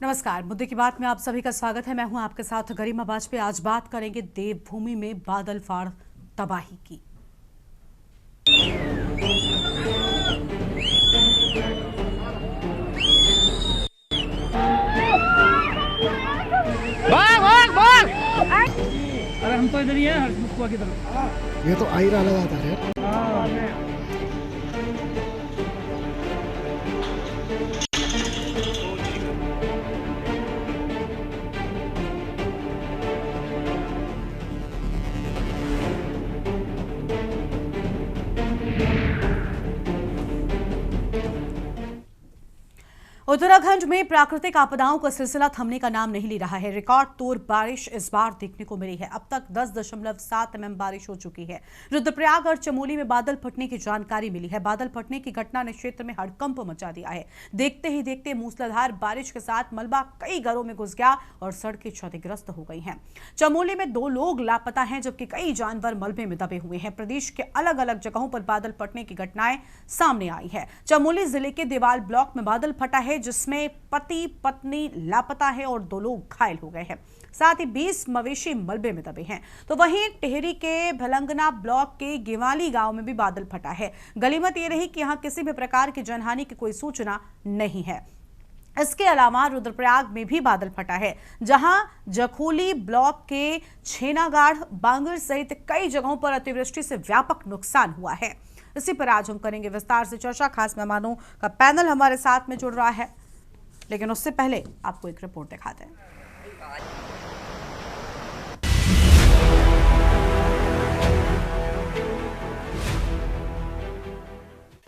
नमस्कार। मुद्दे की बात में आप सभी का स्वागत है। मैं हूं आपके साथ गरिमा वाजपेयी। आज बात करेंगे देवभूमि में बादल फाड़ तबाही की। भाग भाग भाग। अरे हम तो इधर ही हैं, हर्षमुख की तरफ। ये तो आ ही रहा लगातार यार। उत्तराखंड में प्राकृतिक आपदाओं का सिलसिला थमने का नाम नहीं ले रहा है। रिकॉर्ड तोड़ बारिश इस बार देखने को मिली है। अब तक 10.7 mm बारिश हो चुकी है। रुद्रप्रयाग और चमोली में बादल फटने की जानकारी मिली है। बादल फटने की घटना ने क्षेत्र में हड़कंप मचा दिया है। देखते ही देखते मूसलाधार बारिश के साथ मलबा कई घरों में घुस गया और सड़कें क्षतिग्रस्त हो गई हैं। चमोली में 2 लोग लापता हैं, जबकि कई जानवर मलबे में दबे हुए हैं। प्रदेश के अलग अलग जगहों पर बादल फटने की घटनाएं सामने आई है। चमोली जिले के देवाल ब्लॉक में बादल फटा है, जिसमें पति पत्नी लापता है और 2 लोग घायल हो गए हैं। साथ ही 20 मवेशी मलबे में दबे हैं। तो वहीं टिहरी के भलंगना ब्लॉक के गेवाली गांव में भी बादल फटा है। गलीमत ये रही कि यहां किसी भी प्रकार की जनहानि की कोई सूचना नहीं है। इसके अलावा रुद्रप्रयाग में भी बादल फटा है, जहां जखोली ब्लॉक के छेनागाढ़, बांगर सहित कई जगहों पर अतिवृष्टि से व्यापक नुकसान हुआ है। इसी पर आज हम करेंगे विस्तार से चर्चा। खास मेहमानों का पैनल हमारे साथ में जुड़ रहा है, लेकिन उससे पहले आपको एक रिपोर्ट दिखाते हैं।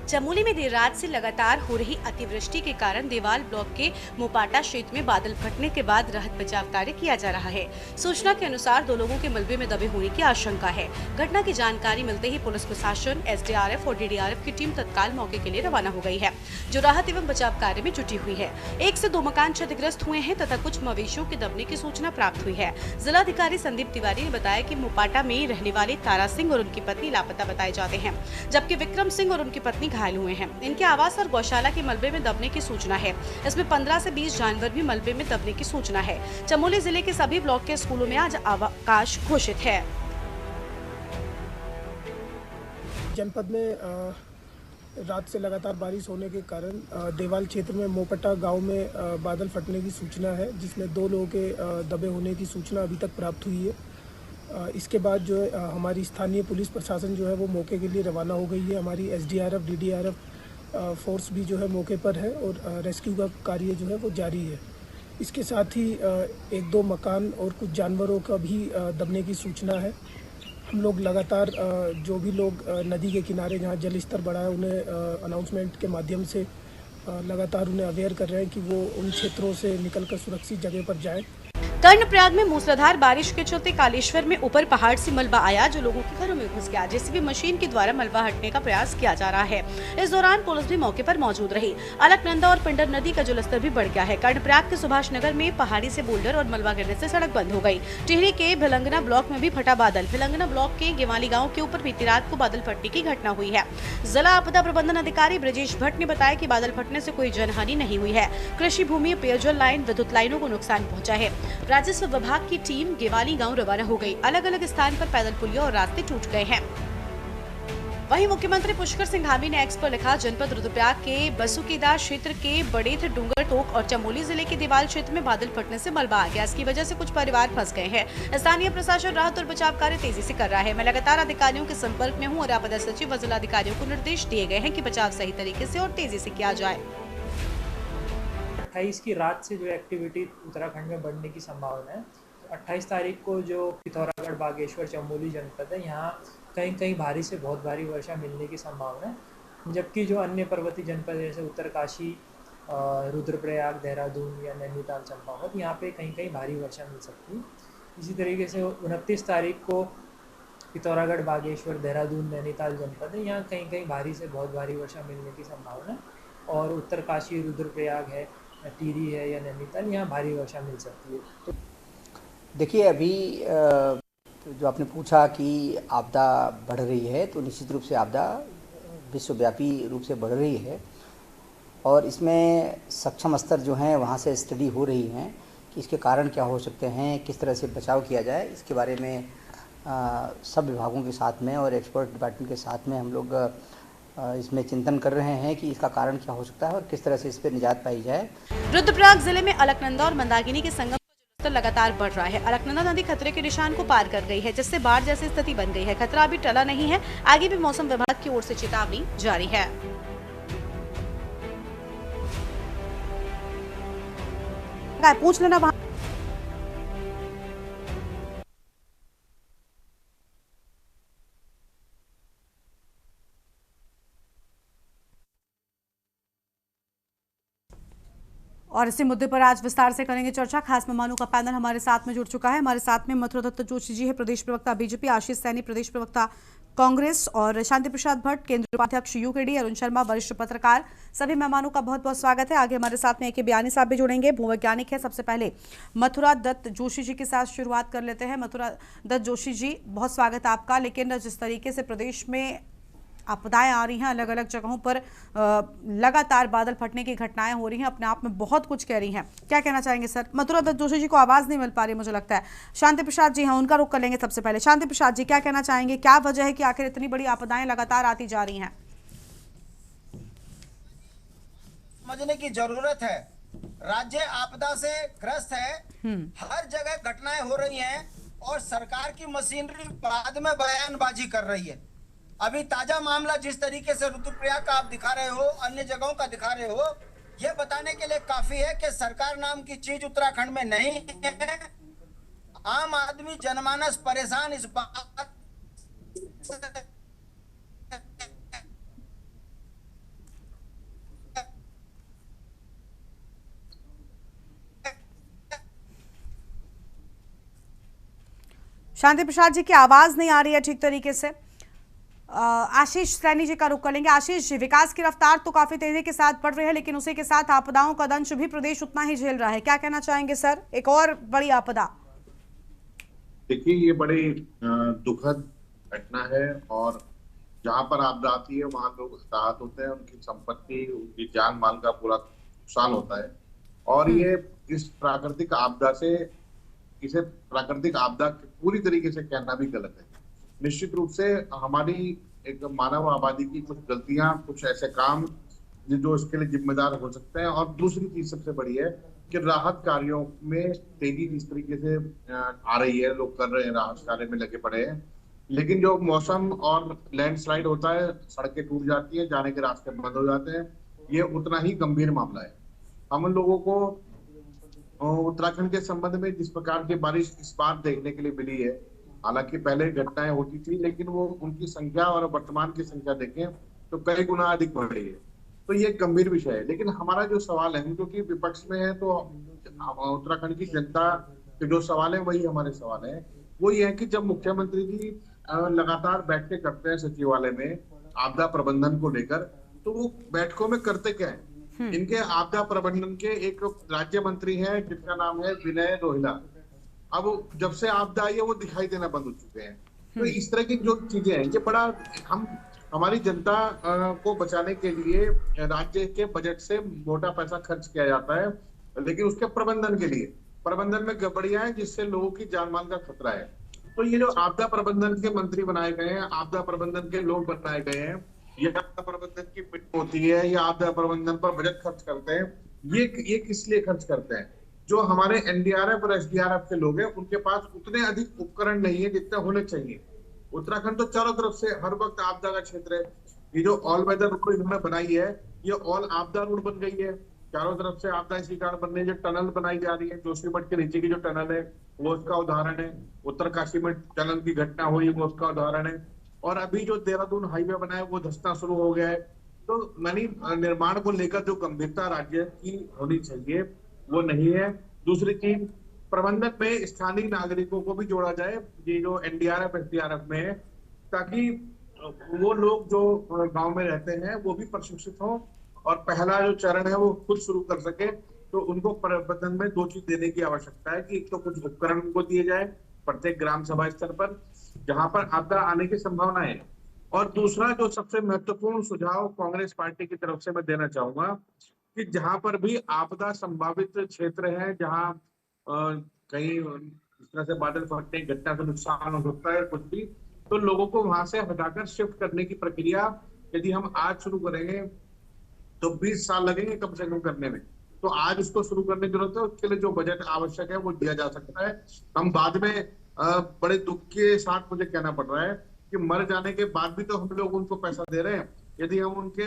चमोली में देर रात से लगातार हो रही अतिवृष्टि के कारण देवाल ब्लॉक के मोपाटा क्षेत्र में बादल फटने के बाद राहत बचाव कार्य किया जा रहा है। सूचना के अनुसार 2 लोगों के मलबे में दबे होने की आशंका है। घटना की जानकारी मिलते ही पुलिस प्रशासन, एसडीआरएफ और डीडीआरएफ की टीम तत्काल मौके के लिए रवाना हो गई है, जो राहत एवं बचाव कार्य में जुटी हुई है। 1 से 2 मकान क्षतिग्रस्त हुए हैं तथा कुछ मवेशियों के दबने की सूचना प्राप्त हुई है। जिलाधिकारी संदीप तिवारी ने बताया कि मोपाटा में रहने वाले तारा सिंह और उनकी पत्नी लापता बताए जाते हैं, जबकि विक्रम सिंह और उनकी पत्नी घायल हुए हैं। इनके आवास और गौशाला के मलबे में दबने की सूचना है। इसमें 15 से 20 जानवर भी मलबे में दबने की सूचना है। चमोली जिले के सभी ब्लॉक के स्कूलों में आज अवकाश घोषित है। जनपद में रात से लगातार बारिश होने के कारण देवाल क्षेत्र में मोपटा गांव में बादल फटने की सूचना है, जिसमें 2 लोगों के दबे होने की सूचना अभी तक प्राप्त हुई है। इसके बाद जो है हमारी स्थानीय पुलिस प्रशासन जो है वो मौके के लिए रवाना हो गई है। हमारी एसडीआरएफ, डीडीआरएफ फोर्स भी जो है मौके पर है और रेस्क्यू का कार्य जो है वो जारी है। इसके साथ ही 1-2 मकान और कुछ जानवरों का भी दबने की सूचना है। हम लोग लगातार जो भी लोग नदी के किनारे जहाँ जल स्तर बढ़ा है उन्हें अनाउंसमेंट के माध्यम से लगातार उन्हें अवेयर कर रहे हैं कि वो उन क्षेत्रों से निकलकर सुरक्षित जगह पर जाएं। कर्णप्रयाग में मूसलाधार बारिश के चलते कालेश्वर में ऊपर पहाड़ से मलबा आया, जो लोगों के घरों में घुस गया। जेसीबी मशीन के द्वारा मलबा हटने का प्रयास किया जा रहा है। इस दौरान पुलिस भी मौके पर मौजूद रही। अलकनंदा और पिंडर नदी का जलस्तर भी बढ़ गया है। कर्णप्रयाग के सुभाष नगर में पहाड़ी से बोल्डर और मलबा गिरने से सड़क बंद हो गई। टिहरी के भिलंगना ब्लॉक में भी फटा बादल। भिलंगना ब्लॉक के गेवाली गाँव के ऊपर बीती रात को बादल फटने की घटना हुई है। जिला आपदा प्रबंधन अधिकारी ब्रजेश भट्ट ने बताया कि बादल फटने से कोई जनहानि नहीं हुई है। कृषि भूमि, पेयजल लाइन, विद्युत लाइनों को नुकसान पहुंचा है। राजस्व विभाग की टीम गेवाली गांव रवाना हो गई। अलग अलग स्थान पर पैदल पुलिया और रास्ते टूट गए हैं। वहीं मुख्यमंत्री पुष्कर सिंह धामी ने एक्स पर लिखा, जनपद रुद्रप्रयाग के बसुकेदार क्षेत्र के बड़ेथ, डूंगर तोक और चमोली जिले के देवाल क्षेत्र में बादल फटने से मलबा आ गया। इसकी वजह से कुछ परिवार फंस गए हैं। स्थानीय प्रशासन राहत और बचाव कार्य तेजी से कर रहा है। मैं लगातार अधिकारियों के संपर्क में हूँ और आपदा सचिव व जिलाधिकारियों को निर्देश दिए गए हैं कि बचाव सही तरीके से और तेजी से किया जाए। 28 की रात से जो एक्टिविटी उत्तराखंड में बढ़ने की संभावना है। 28 तारीख को जो पिथौरागढ़, बागेश्वर, चमोली जनपद है, यहाँ कहीं कहीं भारी से बहुत भारी वर्षा मिलने की संभावना है। जबकि जो अन्य पर्वतीय जनपद जैसे उत्तरकाशी, रुद्रप्रयाग, देहरादून या नैनीताल, चंपावत, यहाँ पे कहीं कहीं भारी वर्षा मिल सकती है। इसी तरीके से 29 तारीख को पिथौरागढ़, बागेश्वर, देहरादून, नैनीताल जनपद है, यहाँ कहीं कहीं भारी से बहुत भारी वर्षा मिलने की संभावना है। और उत्तरकाशी, रुद्रप्रयाग है, टिहरी है या नैनीताल, यहाँ भारी वर्षा मिल सकती है। तो देखिए, अभी जो आपने पूछा कि आपदा बढ़ रही है, तो निश्चित रूप से आपदा विश्वव्यापी रूप से बढ़ रही है। और इसमें सक्षम स्तर जो हैं वहाँ से स्टडी हो रही हैं कि इसके कारण क्या हो सकते हैं, किस तरह से बचाव किया जाए। इसके बारे में सब विभागों के साथ में और एक्सपर्ट डिपार्टमेंट के साथ में हम लोग इसमें चिंतन कर रहे हैं कि इसका कारण क्या हो सकता है और किस तरह से इस पर निजात पाई जाए। रुद्रप्रयाग जिले में अलकनंदा और मंदाकिनी के संगम का जलस्तर लगातार बढ़ रहा है। अलकनंदा नदी खतरे के निशान को पार कर गई है, जिससे बाढ़ जैसी स्थिति बन गई है। खतरा अभी टला नहीं है, आगे भी मौसम विभाग की ओर से चेतावनी जारी है। पूछ लेना वहाँ और इसी मुद्दे पर आज विस्तार से करेंगे चर्चा। खास मेहमानों का पैनल हमारे साथ में जुड़ चुका है। हमारे साथ में मथुरा दत्त जोशी जी है, प्रदेश प्रवक्ता बीजेपी, आशीष सैनी प्रदेश प्रवक्ता कांग्रेस और शांति प्रसाद भट्ट केंद्रीय उपाध्यक्ष यूकेडी, अरुण शर्मा वरिष्ठ पत्रकार। सभी मेहमानों का बहुत बहुत स्वागत है। आगे हमारे साथ में ए के बयानी साहब भी जुड़ेंगे, भूवैज्ञानिक है। सबसे पहले मथुरा दत्त जोशी जी के साथ शुरुआत कर लेते हैं। मथुरा दत्त जोशी जी, बहुत स्वागत है आपका। लेकिन जिस तरीके से प्रदेश में आपदाएं आ रही हैं, अलग अलग जगहों पर लगातार बादल फटने की घटनाएं हो रही हैं, अपने आप में बहुत कुछ कह रही हैं, क्या कहना चाहेंगे सर? मथुरा दत्त जोशी जी को आवाज नहीं मिल पा रही मुझे लगता है। शांति प्रसाद जी हैं, उनका रुख कर लेंगे सबसे पहले। शांति प्रसाद जी, क्या कहना चाहेंगे? क्या वजह है कि आखिर इतनी बड़ी आपदाएं लगातार आती जा रही हैं? समझने की जरूरत है। राज्य आपदा से ग्रस्त है, हर जगह घटनाएं हो रही हैं और सरकार की मशीनरी बाद में बयानबाजी कर रही है। अभी ताजा मामला जिस तरीके से रुद्रप्रयाग का आप दिखा रहे हो, अन्य जगहों का दिखा रहे हो, यह बताने के लिए काफी है कि सरकार नाम की चीज उत्तराखंड में नहीं है। आम आदमी जनमानस परेशान इस बात शांति प्रसाद जी की आवाज नहीं आ रही है ठीक तरीके से। आशीष सैनी जी का रुख कर लेंगे। आशीष जी, विकास की रफ्तार तो काफी तेजी के साथ बढ़ रही है, लेकिन उसी के साथ आपदाओं का दंश भी प्रदेश उतना ही झेल रहा है, क्या कहना चाहेंगे सर? एक और बड़ी आपदा। देखिए, ये बड़ी दुखद घटना है और जहां पर आपदा आती है वहां लोग हताहत होते हैं, उनकी संपत्ति, उनकी जान माल का पूरा नुकसान होता है। और ये इस प्राकृतिक आपदा से, इसे प्राकृतिक आपदा पूरी तरीके से कहना भी गलत है। निश्चित रूप से हमारी एक मानव आबादी की कुछ गलतियां, कुछ ऐसे काम जो इसके लिए जिम्मेदार हो सकते हैं। और दूसरी चीज सबसे बड़ी है कि राहत कार्यों में तेजी जिस तरीके से आ रही है, लोग कर रहे हैं, राहत कार्य में लगे पड़े हैं, लेकिन जो मौसम और लैंडस्लाइड होता है, सड़कें टूट जाती है, जाने के रास्ते बंद हो जाते हैं, ये उतना ही गंभीर मामला है। हम लोगों को उत्तराखंड के संबंध में जिस प्रकार की बारिश इस बार देखने के लिए मिली है, हालांकि पहले घटनाएं होती थी, लेकिन वो उनकी संख्या और वर्तमान की संख्या देखें तो कई गुना अधिक बढ़ रही है। तो ये गंभीर विषय है। लेकिन हमारा जो सवाल है, क्योंकि विपक्ष में है, तो उत्तराखंड की जनता के जो सवाल है वही हमारे सवाल है। वो ये है कि जब मुख्यमंत्री जी लगातार बैठकें करते हैं सचिवालय में आपदा प्रबंधन को लेकर, तो वो बैठकों में करते क्या है? इनके आपदा प्रबंधन के एक राज्य मंत्री हैं जिनका नाम है विनय रोहिला। अब जब से आपदा आई है वो दिखाई देना बंद हो चुके हैं। तो इस तरह की जो चीजें हैं, ये बड़ा हमारी जनता को बचाने के लिए राज्य के बजट से मोटा पैसा खर्च किया जाता है, लेकिन उसके प्रबंधन में गड़बड़ियां हैं जिससे लोगों की जान माल का खतरा है। तो ये जो आपदा प्रबंधन के मंत्री बनाए गए हैं, आपदा प्रबंधन के लोग बनाए गए हैं, ये आपदा प्रबंधन की मीटिंग होती है, ये आपदा प्रबंधन पर बजट खर्च करते हैं, ये किस लिए खर्च करते हैं? जो हमारे एनडीआरएफ और एसडीआरएफ के लोग हैं, उनके पास उतने अधिक उपकरण नहीं है जितने होने चाहिए। उत्तराखंड तो चारों तरफ से हर वक्त आपदा का क्षेत्र है। ये जो ऑल वेदर रोड इन्होंने बनाई है, ये ऑल आपदा रोड बन गई है। चारों तरफ से आपदा इसी कारण बन रही है। जो टनल बनाई जा रही है, जोशीमठ के नीचे की जो टनल है वो उसका उदाहरण है। उत्तरकाशी में टनल की घटना हुई वो उसका उदाहरण है। और अभी जो देहरादून हाईवे बना है वो धंसना शुरू हो गया है। तो यानी निर्माण को लेकर जो गंभीरता राज्य की होनी चाहिए वो नहीं है। दूसरी चीज, प्रबंधन में स्थानीय नागरिकों को भी जोड़ा जाए, ये जो एनडीआरएफ एसडीआरएफ में है, ताकि वो लोग जो गांव में रहते हैं वो भी प्रशिक्षित हो और पहला जो चरण है वो खुद शुरू कर सके। तो उनको प्रबंधन में दो चीज देने की आवश्यकता है कि एक तो कुछ उपकरण उनको दिए जाए प्रत्येक ग्राम सभा स्तर पर जहां पर आपदा आने की संभावना है, और दूसरा जो सबसे महत्वपूर्ण सुझाव कांग्रेस पार्टी की तरफ से मैं देना चाहूंगा कि जहां पर भी आपदा संभावित क्षेत्र है, जहां कहीं इस तरह से बादल फटने की घटना से नुकसान हो सकता है कुछ भी, तो लोगों को वहां से हटाकर शिफ्ट करने की प्रक्रिया यदि हम आज शुरू करेंगे तो 20 साल लगेंगे कम से कम करने में। तो आज इसको शुरू करने की जरूरत है, उसके लिए जो बजट आवश्यक है वो दिया जा सकता है। हम बाद में बड़े दुख के साथ मुझे कहना पड़ रहा है कि मर जाने के बाद भी तो हम लोग उनको पैसा दे रहे हैं। यदि हम उनके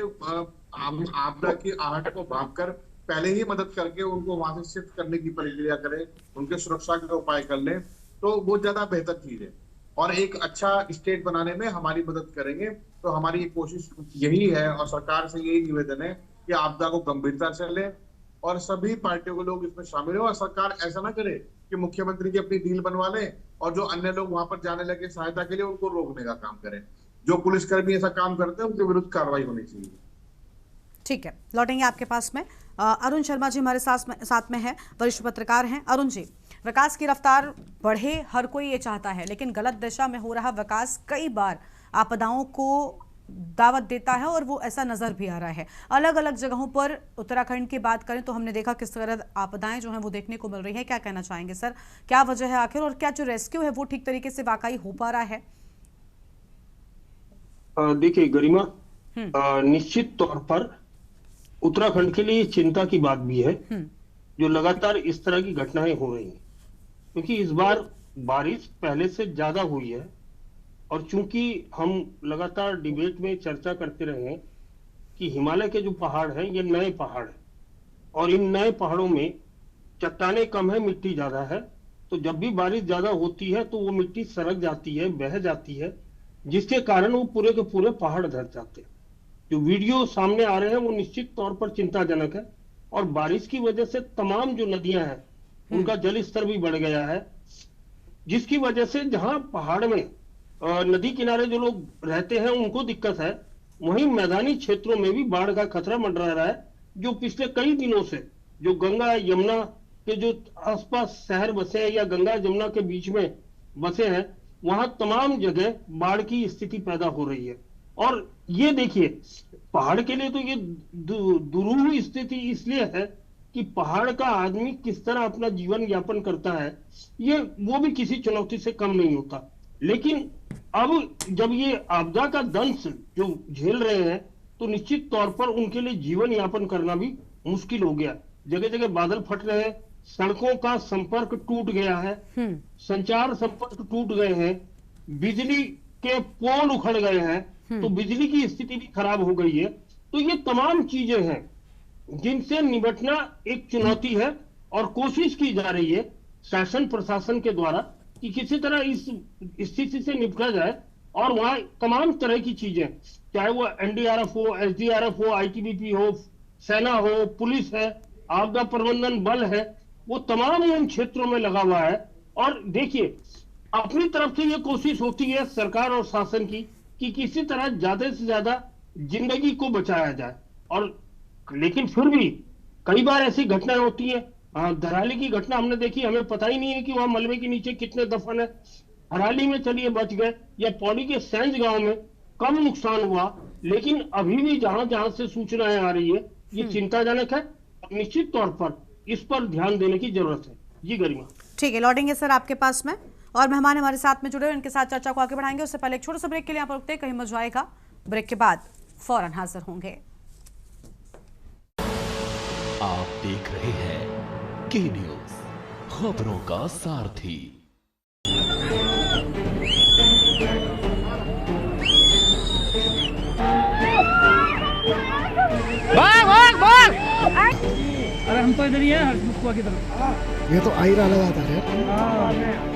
आपदा की आहट को भांपकर पहले ही मदद करके उनको वहां से शिफ्ट करने की प्रक्रिया करें, उनके सुरक्षा के उपाय कर लें, तो वो ज्यादा बेहतर चीज है और एक अच्छा स्टेट बनाने में हमारी मदद करेंगे। तो हमारी कोशिश यही है और सरकार से यही निवेदन है कि आपदा को गंभीरता से लें और सभी पार्टियों के लोग इसमें शामिल हो। और सरकार ऐसा ना करे कि मुख्यमंत्री की अपनी डील बनवा ले और जो अन्य लोग वहां पर जाने लगे सहायता के लिए उनको रोकने का काम करें। जो पुलिसकर्मी ऐसा काम करते हैं उनके विरुद्ध कार्रवाई होनी चाहिए। ठीक है, लौटेंगे आपके पास में। अरुण शर्मा जी हमारे साथ में है, वरिष्ठ पत्रकार हैं। अरुण जी, विकास की रफ्तार बढ़े हर कोई ये चाहता है, लेकिन गलत दिशा में हो रहा विकास कई बार आपदाओं को दावत देता है और वो ऐसा नजर भी आ रहा है। अलग अलग जगहों पर उत्तराखंड की बात करें तो हमने देखा किस तरह आपदाएं जो हैं वो देखने को मिल रही है। क्या कहना चाहेंगे सर, क्या वजह है आखिर, और क्या जो रेस्क्यू है वो ठीक तरीके से वाकई हो पा रहा है? देखिए गरिमा, निश्चित तौर पर उत्तराखंड के लिए चिंता की बात भी है जो लगातार इस तरह की घटनाएं हो रही हैं, क्योंकि इस बार बारिश पहले से ज्यादा हुई है। और चूंकि हम लगातार डिबेट में चर्चा करते रहे हैं कि हिमालय के जो पहाड़ हैं ये नए पहाड़ हैं और इन नए पहाड़ों में चट्टानें कम है, मिट्टी ज्यादा है, तो जब भी बारिश ज्यादा होती है तो वो मिट्टी सरक जाती है, बह जाती है, जिसके कारण वो पूरे के पूरे पहाड़ धस जाते हैं। जो वीडियो सामने आ रहे हैं वो निश्चित तौर पर चिंताजनक है और बारिश की वजह से तमाम जो नदियां हैं उनका जल स्तर भी बढ़ गया है, जिसकी वजह से जहां पहाड़ में नदी किनारे जो लोग रहते हैं उनको दिक्कत है, वहीं मैदानी क्षेत्रों में भी बाढ़ का खतरा मंडरा रहा है। जो पिछले कई दिनों से जो गंगा यमुना के जो आसपास शहर बसे हैं या गंगा यमुना के बीच में बसे हैं, वहां तमाम जगह बाढ़ की स्थिति पैदा हो रही है। और ये देखिए, पहाड़ के लिए तो ये दुरूह स्थिति इसलिए है कि पहाड़ का आदमी किस तरह अपना जीवन यापन करता है, ये वो भी किसी चुनौती से कम नहीं होता। लेकिन अब जब ये आपदा का दंश जो झेल रहे हैं तो निश्चित तौर पर उनके लिए जीवन यापन करना भी मुश्किल हो गया। जगह जगह बादल फट रहे हैं, सड़कों का संपर्क टूट गया है, संचार संपर्क टूट गए हैं, बिजली के पोल उखड़ गए हैं, तो बिजली की स्थिति भी खराब हो गई है। तो ये तमाम चीजें हैं जिनसे निपटना एक चुनौती है और कोशिश की जा रही है शासन प्रशासन के द्वारा कि किसी तरह इस स्थिति से निपटा जाए। और वहां तमाम तरह की चीजें, चाहे वो एनडीआरएफ हो, एसडीआरएफ हो, आईटीबीपी हो, सेना हो, पुलिस है, आपदा प्रबंधन बल है, वो तमाम उन क्षेत्रों में लगा हुआ है। और देखिए, अपनी तरफ से ये कोशिश होती है सरकार और शासन की कि किसी तरह ज्यादा से ज्यादा जिंदगी को बचाया जाए। और लेकिन फिर भी कई बार ऐसी घटनाएं होती है। धराली की घटना हमने देखी, हमें पता ही नहीं है कि वहां मलबे के नीचे कितने दफन है। हराली में चलिए बच गए, या पौड़ी के सैंज गांव में कम नुकसान हुआ, लेकिन अभी भी जहां जहां से सूचनाएं आ रही है ये चिंताजनक है और निश्चित तौर पर इस पर ध्यान देने की जरूरत है। जी गरिमा। ठीक है, लौटेंगे सर आपके पास में, और मेहमान हमारे साथ में जुड़े हुए, इनके साथ चर्चा को आगे बढ़ाएंगे। उससे पहले एक छोटे से ब्रेक के लिए यहाँ पर रुकते हैं, कहीं मत जाएगा। ब्रेक के बाद फौरन हाजिर होंगे। आप देख रहे हैं के न्यूज, खबरों का सारथी। भाग भाग भाग! अरे हम तो इधर ही हैं, हर्षमुख की तरफ। ये तो आ ही रहा लगातार है।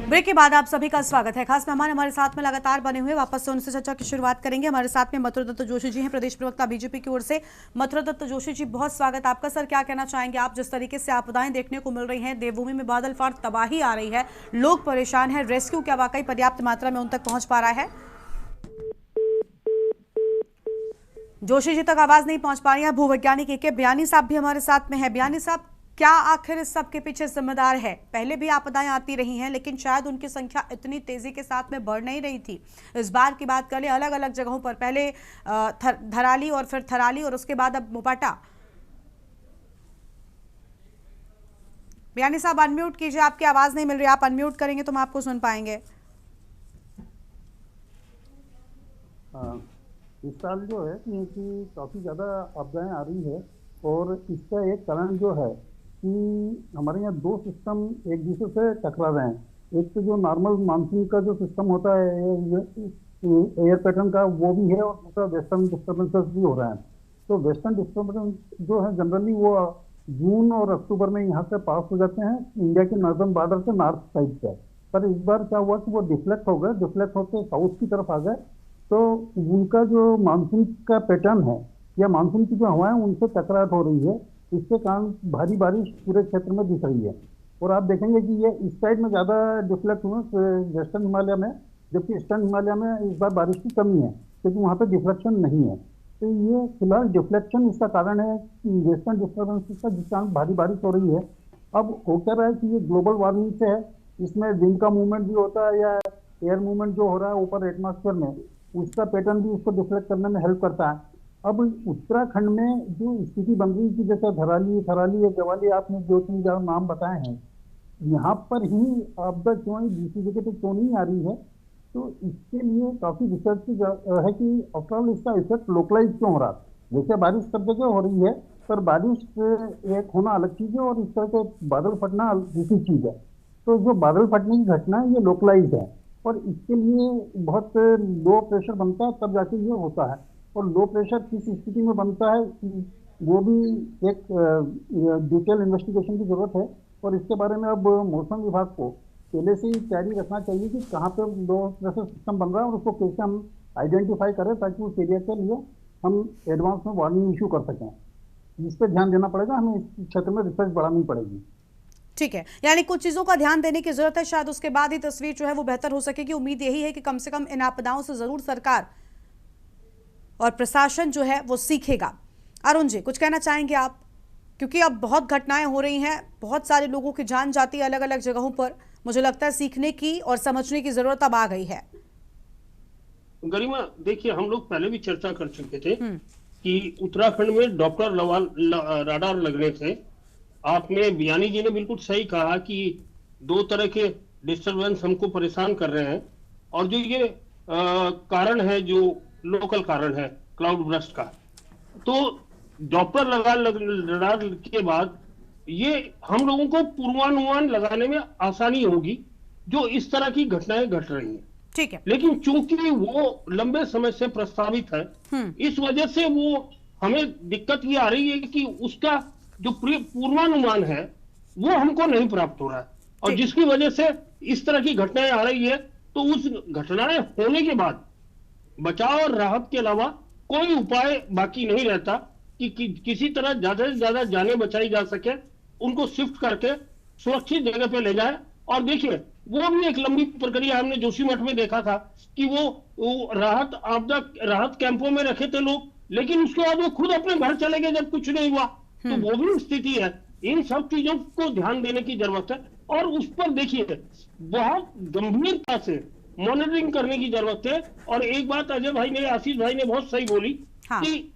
ब्रेक के बाद आप सभी का स्वागत है। खास मेहमान हमारे साथ में लगातार बने हुए, वापस से उनसे चर्चा की शुरुआत करेंगे। हमारे साथ में मथुरा दत्त जोशी जी हैं, प्रदेश प्रवक्ता बीजेपी की ओर से। मथुरा दत्त जोशी जी, बहुत स्वागत आपका। सर, क्या कहना चाहेंगे आप, जिस तरीके से आपदाएं देखने को मिल रही हैं, देवभूमि में बादल फाट तबाही आ रही है, लोग परेशान है, रेस्क्यू क्या वाकई पर्याप्त मात्रा में उन तक पहुंच पा रहा है? जोशी जी तक आवाज नहीं पहुंच पा रही है। भूवैज्ञानिक के बयानी साहब भी हमारे साथ में है। बयानी साहब, क्या आखिर इस सब के पीछे जिम्मेदार है? पहले भी आपदाएं आती रही हैं, लेकिन शायद उनकी संख्या इतनी तेजी के साथ में बढ़ नहीं रही थी। इस बार की बात करें, अलग अलग जगहों पर, पहले धराली और फिर थराली और उसके बाद अब मोपाटा। बयानी साहब अनम्यूट कीजिए, आपकी आवाज नहीं मिल रही, आप अनम्यूट करेंगे तो हम आपको सुन पाएंगे। इस साल जो है कि काफ़ी ज़्यादा आपदाएं आ रही है और इसका एक कारण जो है कि हमारे यहाँ दो सिस्टम एक दूसरे से टकरा रहे हैं। एक तो जो नॉर्मल मानसून का जो सिस्टम होता है एयर पैटर्न का, वो भी है, और दूसरा वेस्टर्न डिस्टर्बेंसेस भी हो रहे हैं। तो वेस्टर्न डिस्टर्बेंस जो है जनरली वो जून और अक्टूबर में यहाँ से पास हो जाते हैं इंडिया के नॉर्दर्न बॉर्डर से नॉर्थ साइड से। पर इस बार क्या हुआ कि वो डिफ्लेक्ट हो गए, डिफ्लेक्ट होकर साउथ की तरफ आ गए। तो उनका जो मानसून का पैटर्न है या मानसून की जो हवाएं उनसे टकराहट हो रही है, इसके कारण भारी बारिश पूरे क्षेत्र में दिख रही है। और आप देखेंगे कि ये इस साइड में ज़्यादा डिफ्लेक्ट हुए वेस्टर्न हिमालय में, जबकि ईस्टर्न हिमालय में इस बार बारिश की कमी है क्योंकि वहाँ पर डिफ्लेक्शन नहीं है। तो ये फिलहाल डिफ्लेक्शन इसका कारण है वेस्टर्न डिस्टर्बेंसेस का, जिस कारण भारी बारिश हो रही है। अब हो क्या रहा है कि ये ग्लोबल वार्मिंग से है, इसमें विंड का मूवमेंट भी होता है या एयर मूवमेंट जो हो रहा है ऊपर एटमॉस्फेयर में, उसका पैटर्न भी उसको डिफ्लेक्ट करने में हेल्प करता है। अब उत्तराखंड में जो स्थिति बन रही थी, जैसे धराली या जवाली, आपने जो तीन जगह नाम बताए हैं, यहाँ पर ही आपदा क्यों दूसरी जगह पे क्यों नहीं आ रही है? तो इसके लिए काफ़ी रिसर्च है कि आफ्टरऑल इसका इफेक्ट लोकलाइज क्यों हो रहा है। जैसे बारिश सब जगह हो रही है, पर बारिश एक होना अलग चीज़ है और इस तरह के बादल फटना दूसरी चीज़ है। तो जो बादल फटने की घटना है ये लोकलाइज है और इसके लिए बहुत लो प्रेशर बनता है, तब जाके ये होता है। और लो प्रेशर किस स्थिति में बनता है वो भी एक डिटेल इन्वेस्टिगेशन की जरूरत है। और इसके बारे में अब मौसम विभाग को पहले से ही तैयारी रखना चाहिए कि कहाँ पे लो प्रेशर सिस्टम बन रहा है और उसको कैसे हम आइडेंटिफाई करें ताकि उस एरिया के लिए हम एडवांस में वार्निंग इशू कर सकें। इस पर ध्यान देना पड़ेगा, हमें इस क्षेत्र में रिसर्च बढ़ानी पड़ेगी। ठीक है, यानी कुछ चीजों का ध्यान देने की जरूरत है, शायद उसके बाद ही तस्वीर जो है वो बेहतर हो सकेगी। उम्मीद यही है कि कम से कम इन आपदाओं से जरूर सरकार और प्रशासन जो है वो सीखेगा। अरुण जी, कुछ कहना चाहेंगे आप? क्योंकि अब बहुत घटनाएं हो रही हैं, बहुत सारे लोगों की जान जाती है अलग अलग जगहों पर। मुझे लगता है सीखने की और समझने की जरूरत अब आ गई है। गरिमा, देखिए, हम लोग पहले भी चर्चा कर चुके थे कि उत्तराखंड में डॉप्लर राडार लगने थे। आपने, बयानी जी ने बिल्कुल सही कहा कि दो तरह के डिस्टरबेंस हमको परेशान कर रहे हैं और जो ये कारण है, जो लोकल कारण है क्लाउड बर्स्ट का, तो डॉप्लर रडार के बाद ये हम लोगों को पूर्वानुमान लगाने में आसानी होगी जो इस तरह की घटनाएं घट रही हैं। ठीक है, लेकिन चूंकि वो लंबे समय से प्रस्तावित है, इस वजह से वो हमें दिक्कत ये आ रही है कि उसका जो पूर्वानुमान है वो हमको नहीं प्राप्त हो रहा है और जिसकी वजह से इस तरह की घटनाएं आ रही है। तो उस घटनाएं होने के बाद बचाव और राहत के अलावा कोई उपाय बाकी नहीं रहता कि किसी तरह ज्यादा से ज्यादा जानें बचाई जा सके, उनको शिफ्ट करके सुरक्षित जगह पे ले जाए। और देखिए, वो भी एक लंबी प्रक्रिया हमने जोशीमठ में देखा था कि वो राहत कैंपों में रखे थे लोग, लेकिन उसके बाद वो खुद अपने घर चले गए जब कुछ नहीं हुआ। तो वो भी स्थिति है। इन सब चीजों को ध्यान देने की जरूरत है और उस पर देखिए बहुत गंभीरता से मॉनिटरिंग करने की जरूरत है। और एक बात अजय भाई ने, आशीष भाई ने बहुत सही बोली कि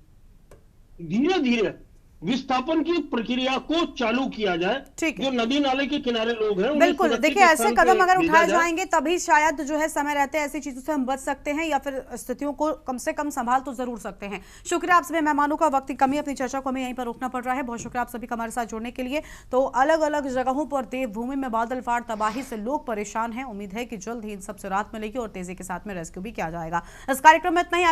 धीरे धीरे विस्थापन की प्रक्रिया को चालू किया जाए। जो नदी नाले के किनारे लोग हैं, बिल्कुल, देखिए, ऐसे कदम अगर उठाए जाएंगे तभी शायद जो है समय रहते ऐसी चीजों से हम बच सकते हैं या फिर स्थितियों को कम से कम संभाल तो जरूर सकते हैं। शुक्रिया आप सभी मेहमानों का, वक्त की कमी, अपनी चर्चा को हमें यहीं पर रोकना पड़ रहा है। बहुत शुक्रिया आप सभी का हमारे साथ जुड़ने के लिए। तो अलग अलग जगहों पर देवभूमि में बादल फाड़ तबाही से लोग परेशान हैं। उम्मीद है कि जल्द ही इन सबसे राहत मिलेगी और तेजी के साथ में रेस्क्यू भी किया जाएगा। इस कार्यक्रम में इतना ही।